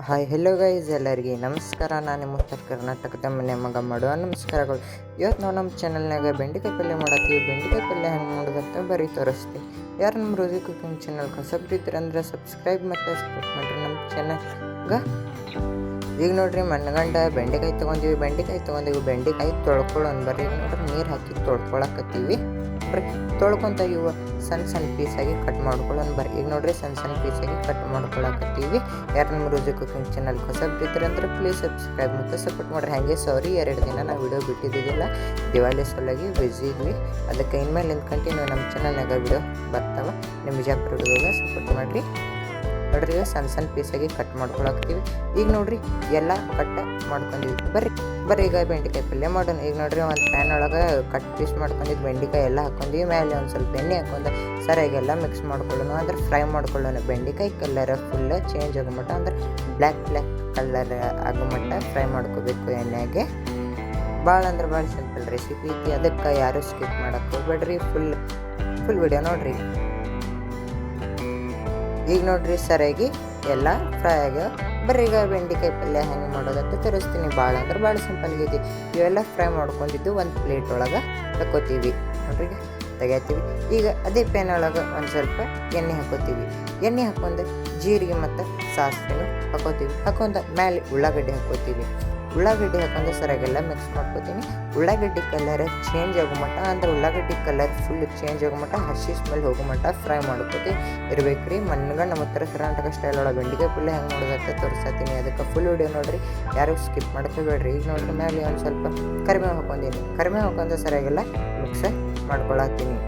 Hi hello guys, ಎಲ್ಲರಿಗೆ ನಮಸ್ಕಾರ. ನಾನು ನಿಮ್ಮ ಉತ್ತರ ಕರ್ನಾಟಕದ ಮನೆ ಮಗ ಮಾಡುವ ನಮಸ್ಕಾರಗಳು. ಇವತ್ತು ನಾವು ನಮ್ಮ ಚಾನಲ್ನಾಗ ಬೆಂಡೆಕಾಯಿ ಪಲ್ಯ ಮಾಡತ್ತೀವಿ. ಬೆಂಡೆಕಾಯಿ ಪಲ್ಯ ಹೆಂಗೆ ಮಾಡೋದಂತ ಬರೀ ತೋರಿಸ್ತೀವಿ. ಯಾರು ನಮ್ಮ ರೋಜಿ ಕುಕಿಂಗ್ ಚಾನಲ್ ಹೊಸಬ್ರಿದ್ರೆ ಅಂದ್ರೆ ಸಬ್ಸ್ಕ್ರೈಬ್ ಮತ್ತು ಸಪೋರ್ಟ್ ಮಾಡಿರಿ ನಮ್ಮ ಚಾನಲ್ಗೆ. ಈಗ ನೋಡ್ರಿ, ಮಣ್ಣಗಂಡ ಬೆಂಡೆಕಾಯಿ ತೊಗೊಂಡಿವಿ. ಬೆಂಡೆಕಾಯಿ ತೊಳ್ಕೊಳ್ಳೋಣ ಬರ್ರಿ. ಈಗ ನೋಡ್ರಿ, ನೀರು ಹಾಕಿ ತೊಳ್ಕೊಳಕತ್ತೀವಿ. ತೊಳ್ಕೊಂತ ಇವು ಸಣ್ಣ ಪೀಸಾಗಿ ಕಟ್ ಮಾಡ್ಕೊಳ್ಳೋಣ ಬರ್ರಿ. ಈಗ ನೋಡ್ರಿ, ಸಣ್ಣ ಪೀಸಾಗಿ ಕಟ್ ಮಾಡ್ಕೊಳಕತ್ತೀವಿ. ಯಾರು ನಮ್ಮ ರೋಜಿ ಕುಕಿಂಗ್ ಚಾನಲ್ ಹೊಸಬ್ರಿದ್ರೆ ಅಂದ್ರೆ ಪ್ಲೀಸ್ ಸಬ್ಸ್ಕ್ರೈಬ್ ಮತ್ತು ಸಪೋರ್ಟ್ ಮಾಡಿರಿ. ಹಾಗೆ ಸಾರಿ, 2 ದಿನ ನಾವು ವಿಡಿಯೋ ಬಿಟ್ಟಿದ್ದಿಲ್ಲ, ದಿವಾಲಿ ಸಲುವಾಗಿ ಬಿಸಿ ಇದ್ವಿ. ಅದಕ್ಕೆ ಇನ್ಮೇಲೆ ಕಂಟಿನ್ಯೂ ನಮ್ಮ ಚಾನಲ್ನಾಗ ವಿಡಿಯೋ ಬರ್ತಾವೆ. ನಿಮ್ಮ ಬಿಜಾಪುರ ಹುಡುಗ ಸಪೋರ್ಟ್ ಮಾಡಿರಿ. ನೋಡ್ರಿ, ಸಣ್ಣ ಪೀಸಾಗಿ ಕಟ್ ಮಾಡ್ಕೊಳಕ್ತೀವಿ. ಈಗ ನೋಡ್ರಿ, ಎಲ್ಲ ಕಟ್ ಮಾಡ್ಕೊಂಡಿವಿ. ಬರ್ರಿ ಈಗ ಬೆಂಡೆಕಾಯಿ ಪಲ್ಯ ಮಾಡೋಣ. ಈಗ ನೋಡ್ರಿ, ಒಂದು ಪ್ಯಾನ್ ಒಳಗೆ ಕಟ್ ಪೀಸ್ ಮಾಡ್ಕೊಂಡಿದ್ದು ಬೆಂಡೆಕಾಯಿ ಎಲ್ಲ ಹಾಕೊಂಡಿವಿ. ಮೇಲೆ ಒಂದು ಸ್ವಲ್ಪ ಎಣ್ಣೆ ಹಾಕೊಂಡು ಸರಿಯಾಗೆಲ್ಲ ಮಿಕ್ಸ್ ಮಾಡ್ಕೊಳ್ಳೋಣ, ಅಂದ್ರೆ ಫ್ರೈ ಮಾಡ್ಕೊಳ್ಳೋಣ. ಬೆಂಡೆಕಾಯಿ ಕಲರ್ ಫುಲ್ ಚೇಂಜ್ ಆಗೋ ಮಟ್ಟ, ಅಂದ್ರೆ ಬ್ಲ್ಯಾಕ್ ಕಲರ್ ಆಗೋ ಮಟ್ಟ ಫ್ರೈ ಮಾಡ್ಕೋಬೇಕು ಎಣ್ಣೆಗೆ. ಭಾಳ ಅಂದ್ರೆ ಭಾಳ ಸಿಂಪಲ್ ರೆಸಿಪಿ ಐತಿ. ಅದಕ್ಕೆ ಯಾರು ಸ್ಕಿಪ್ ಮಾಡಕ್ಕೆ ಹೋಗ್ಬೇಡ್ರಿ. ಫುಲ್ ವಿಡಿಯೋ ನೋಡ್ರಿ. ಈಗ ನೋಡ್ರಿ, ಸರಿಯಾಗಿ ಎಲ್ಲ ಫ್ರೈ ಆಗ್ಯಾವ. ಬರ್ರಿ ಈಗ ಬೆಂಡೆಕಾಯಿ ಪಲ್ಯ ಹೆಂಗೆ ಮಾಡೋದಂತ ತೋರಿಸ್ತೀನಿ. ಭಾಳ ಅಂದ್ರೆ ಭಾಳ ಸಿಂಪಲ್ ಆಗೈತಿ. ಇವೆಲ್ಲ ಫ್ರೈ ಮಾಡ್ಕೊಂಡಿದ್ದು ಒಂದು ಪ್ಲೇಟ್ ಒಳಗೆ ಹಾಕೋತೀವಿ. ನೋಡ್ರಿ, ತೆಗಿತೀವಿ. ಈಗ ಅದೇ ಪ್ಯಾನ್ ಒಳಗೆ ಒಂದು ಸ್ವಲ್ಪ ಎಣ್ಣೆ ಹಾಕೋತೀವಿ. ಎಣ್ಣೆ ಹಾಕೊಂಡು ಜೀರಿಗೆ ಮತ್ತು ಸಾಸಿವೆನೂ ಹಾಕೊಂಡ ಮೇಲೆ ಉಳ್ಳಾಗಡ್ಡಿ ಹಾಕೋತೀವಿ. ಉಳ್ಳಾಗಡ್ಡಿ ಹಾಕೊಂಡು ಸರಿಯಾಗೆಲ್ಲ ಮಿಕ್ಸ್ ಮಾಡ್ಕೋತೀನಿ. ಉಳ್ಳಾಗಡ್ಡಿ ಕಲರ್ ಚೇಂಜ್ ಆಗೋ ಮಟ್ಟ, ಅಂದ್ರೆ ಉಳ್ಳಾಗಡ್ಡಿ ಕಲರ್ ಫುಲ್ ಚೇಂಜ್ ಆಗೋ ಮಟ್ಟ, ಹಸಿ ಸ್ಮೆಲ್ ಹೋಗೋ ಮಟ್ಟ ಫ್ರೈ ಮಾಡ್ಕೋತಿ ಇರ್ಬೇಕ್ರಿ. ಮಣ್ಣಗಂಡು ನಮ್ಮ ಉತ್ತರ ಕರ್ನಾಟಕ ಸ್ಟೈಲ್ ಒಳಗೆ ಬೆಂಡೆಕಾಯಿ ಪಲ್ಯ ಹೆಂಗೆ ಮಾಡೋದಂತ ತೋರಿಸ್ತೀನಿ. ಅದಕ್ಕೆ ಫುಲ್ ವಿಡಿಯೋ ನೋಡ್ರಿ, ಯಾರು ಸ್ಕಿಪ್ ಮಾಡ್ಕೋಬೇಡ್ರಿ. ಈಗ ನೋಡ್ರಿ, ಮೇಲೆ ಒಂದು ಸ್ವಲ್ಪ ಕರಿಬೇವು ಹಾಕೊಂಡಿನಿ. ಕರಿಬೇವು ಹಾಕೊಂಡು ಸರಿಯಾಗೆಲ್ಲ ಮಿಕ್ಸ್ ಮಾಡ್ಕೊಳತ್ತೀನಿ.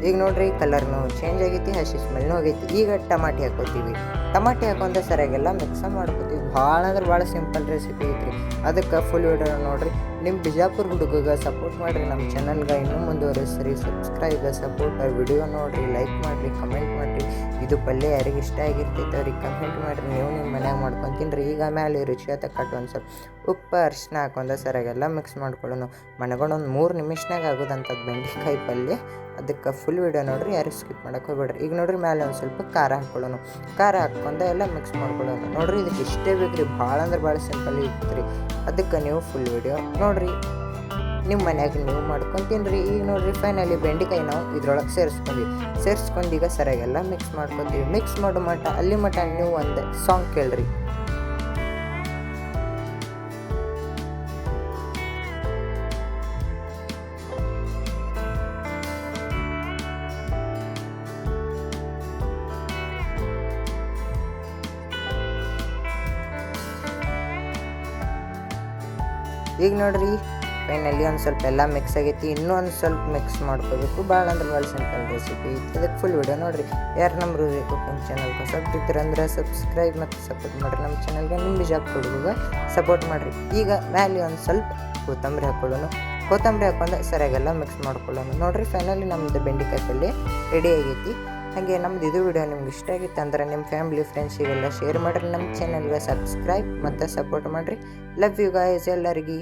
ಈಗ ನೋಡ್ರಿ, ಕಲರ್ನು ಚೇಂಜ್ ಆಗೈತಿ, ಹಸಿ ಸ್ಮೆಲ್ನೂ ಹೋಗೈತಿ. ಈಗ ಟಮಾಟಿ ಹಾಕೋತೀವಿ. ಟಮಾಟಿ ಹಾಕೊಂಡು ಸರಿಯಾಗೆಲ್ಲ ಮಿಕ್ಸ್ ಮಾಡ್ಕೋತೀವಿ. ಭಾಳ ಅಂದ್ರೆ ಭಾಳ ಸಿಂಪಲ್ ರೆಸಿಪಿ ಐತ್ರಿ. ಅದಕ್ಕೆ ಫುಲ್ ವಿಡಿಯೋ ನೋಡ್ರಿ. ನಿಮ್ಮ ಬಿಜಾಪುರ ಹುಡುಗಗೆ ಸಪೋರ್ಟ್ ಮಾಡಿರಿ. ನಮ್ಮ ಚಾನಲ್ಗೆ ಇನ್ನೂ ಮುಂದುವರಿಸ್ರಿ. ಸಬ್ಸ್ಕ್ರೈಬ್ ಸಪೋರ್ಟ್, ವಿಡಿಯೋ ನೋಡಿರಿ, ಲೈಕ್ ಮಾಡಿರಿ, ಕಮೆಂಟ್ ಮಾಡಿರಿ. ಇದು ಪಲ್ಯ ಯಾರಿಗೆ ಇಷ್ಟ ಆಗಿರ್ತೈತೆ ಅವ್ರಿಗೆ ಕಮೆಂಟ್ ಮಾಡಿರಿ. ನೀವು ನಿಮ್ಮ ಮನ್ಯಾಗ ಮಾಡ್ಕೊತೀನ್ರಿ. ಈಗ ಮೇಲೆ ರುಚಿ ಕಟ್ಟು ಒಂದು ಸ್ವಲ್ಪ ಉಪ್ಪು ಅರಿಶಿನ ಹಾಕೊಂಡು ಸರಿಯಾಗೆಲ್ಲ ಮಿಕ್ಸ್ ಮಾಡ್ಕೊಳ್ಳೋಣ. ಮನೆಗೊಂಡು ಒಂದು 3 ನಿಮಿಷನಾಗ ಆಗೋದಂಥದ್ದು ಬೆಂಡೆಕಾಯಿ ಪಲ್ಯ. ಅದಕ್ಕೆ ಫುಲ್ ವಿಡಿಯೋ ನೋಡ್ರಿ, ಯಾರು ಸ್ಕಿಪ್ ಮಾಡೋಕೆ ಹೋಗ್ಬೇಡ್ರಿ. ಈಗ ನೋಡ್ರಿ, ಮೇಲೆ ಒಂದು ಸ್ವಲ್ಪ ಖಾರ ಹಾಕ್ಕೊಳ್ಳೋಣ. ಖಾರ ಹಾಕ್ಕೊಂಡು ಎಲ್ಲ ಮಿಕ್ಸ್ ಮಾಡ್ಕೊಳ್ಳೋಣ. ನೋಡ್ರಿ, ಇದಕ್ಕೆ ಇಷ್ಟೇ ಬೇಕ್ರಿ. ಭಾಳ ಅಂದ್ರೆ ಭಾಳ ಸಿಂಪಲ್ ಇರ್ತೈತ್ರಿ. ಅದಕ್ಕೆ ನೀವು ಫುಲ್ ವಿಡಿಯೋ ನೋಡ್ರಿ, ನಿಮ್ಮ ಮನ್ಯಾಗ ನೀವು ಮಾಡ್ಕೊತೀನ್ರಿ. ಈಗ ನೋಡ್ರಿ, ಫೈನಲಿ ಬೆಂಡೆಕಾಯಿ ನಾವು ಇದ್ರೊಳಗೆ ಸೇರಿಸ್ಕೊಂಡು ಈಗ ಸರಿಯಾಗೆಲ್ಲ ಮಿಕ್ಸ್ ಮಾಡ್ಕೊತೀವಿ. ಮಿಕ್ಸ್ ಮಾಡೋ ಮಟ್ಟ ಅಲ್ಲಿ ಮಟ್ಟ ನೀವು ಒಂದು ಸಾಂಗ್ ಕೇಳ್ರಿ. ಈಗ ನೋಡ್ರಿ, ಫೈನಲಿ ಒಂದು ಸ್ವಲ್ಪ ಎಲ್ಲ ಮಿಕ್ಸ್ ಆಗೈತಿ. ಇನ್ನೂ ಒಂದು ಸ್ವಲ್ಪ ಮಿಕ್ಸ್ ಮಾಡ್ಕೋಬೇಕು. ಭಾಳ ಅಂದ್ರೆ ಭಾಳ ಸಿಂಪಲ್ ರೆಸಿಪಿ ಐತಿ. ಅದಕ್ಕೆ ಫುಲ್ ವಿಡಿಯೋ ನೋಡ್ರಿ. ಯಾರು ನಮ್ಮ ರೋಜಿ ಕುಕಿಂಗ್ ಚಾನಲ್ ಹೊಸಬ್ರಿದ್ರೆ ಅಂದ್ರೆ ಸಬ್ಸ್ಕ್ರೈಬ್ ಮತ್ತು ಸಪೋರ್ಟ್ ಮಾಡಿರಿ. ನಮ್ಮ ಚಾನಲ್ಗೆ ನಿಮ್ಮ ಬಿಜಾಪುರ ಹುಡುಗ ಸಪೋರ್ಟ್ ಮಾಡಿರಿ. ಈಗ ಮೇಲೆ ಒಂದು ಸ್ವಲ್ಪ ಕೊತ್ತಂಬರಿ ಹಾಕೊಂಡು ಸರಿಯಾಗೆಲ್ಲ ಮಿಕ್ಸ್ ಮಾಡ್ಕೊಳ್ಳೋಣ. ನೋಡ್ರಿ, ಫೈನಲಿ ನಮ್ಮದು ಬೆಂಡೆಕಾಯಿ ಪಲ್ಯ ರೆಡಿ ಆಗೈತಿ. ಹಾಗೆ ನಮ್ದು ಇದು ವಿಡಿಯೋ ನಿಮ್ಗೆ ಇಷ್ಟ ಆಗಿತ್ತು ಅಂದ್ರೆ ನಿಮ್ಮ ಫ್ಯಾಮಿಲಿ ಫ್ರೆಂಡ್ಸಿಗೆಲ್ಲ ಶೇರ್ ಮಾಡಿರಿ. ನಮ್ಮ ಚಾನಲ್ಗೆ ಸಬ್ಸ್ಕ್ರೈಬ್ ಮತ್ತು ಸಪೋರ್ಟ್ ಮಾಡಿರಿ. ಲವ್ ಯು ಗಾಯ್ಸ್ ಎಲ್ಲರಿಗೆ.